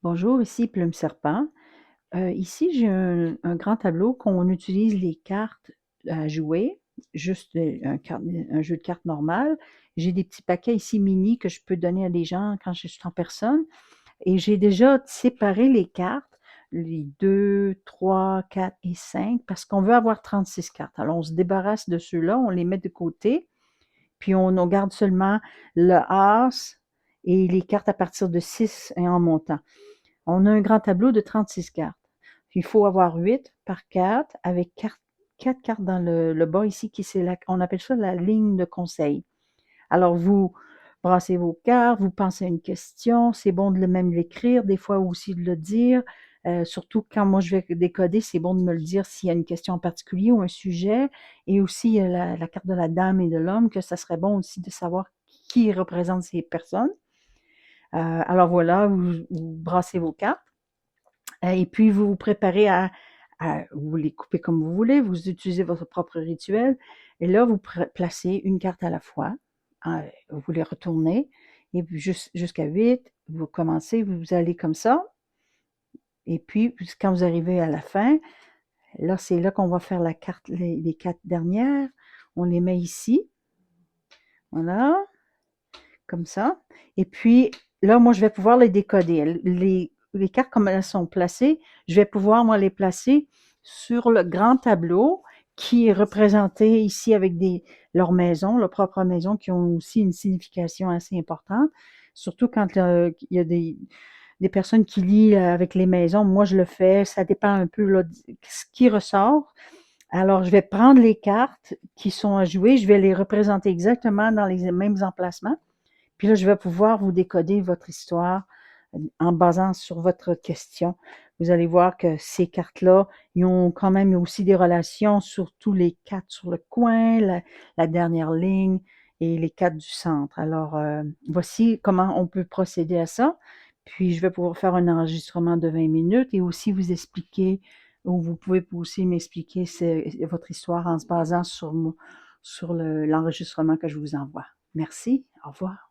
Bonjour, ici Plume Serpent. Ici, j'ai un grand tableau qu'on utilise les cartes à jouer, juste un jeu de cartes normal. J'ai des petits paquets ici mini que je peux donner à des gens quand je suis en personne. Et j'ai déjà séparé les cartes, les 2, 3, 4 et 5, parce qu'on veut avoir 36 cartes. Alors, on se débarrasse de ceux-là, on les met de côté, puis on garde seulement le As et les cartes à partir de 6 et en montant. On a un grand tableau de 36 cartes. Il faut avoir 8 par carte avec 4 cartes dans le bas ici, on appelle ça la ligne de conseil. Alors, vous brassez vos cartes, vous pensez à une question, c'est bon de même l'écrire, des fois aussi de le dire. Surtout quand moi je vais décoder, c'est bon de me le dire s'il y a une question en particulier ou un sujet. Et aussi la carte de la dame et de l'homme, que ça serait bon aussi de savoir qui représente ces personnes. Alors voilà, vous brassez vos cartes. Et puis, vous vous préparez vous les coupez comme vous voulez, vous utilisez votre propre rituel. Et là, vous placez une carte à la fois. Vous les retournez. Et puis, jusqu'à 8, vous commencez, vous allez comme ça. Et puis, quand vous arrivez à la fin, là, c'est là qu'on va faire la carte, les 4 dernières. On les met ici. Voilà, comme ça. Et puis, là, moi, je vais pouvoir les décoder. Les cartes, comme elles sont placées, je vais pouvoir, moi, les placer sur le grand tableau qui est représenté ici avec leurs maisons, leurs propres maisons, qui ont aussi une signification assez importante. Surtout quand il y a des personnes qui lisent avec les maisons. Moi, je le fais. Ça dépend un peu là, de ce qui ressort. Alors, je vais prendre les cartes qui sont à jouer. Je vais les représenter exactement dans les mêmes emplacements. Puis là, je vais pouvoir vous décoder votre histoire en basant sur votre question. Vous allez voir que ces cartes-là, ils ont quand même aussi des relations sur tous les 4 sur le coin, la dernière ligne et les 4 du centre. Alors, voici comment on peut procéder à ça. Puis, je vais pouvoir faire un enregistrement de 20 minutes et aussi vous expliquer, ou vous pouvez aussi m'expliquer votre histoire en se basant sur l'enregistrement que je vous envoie. Merci, au revoir.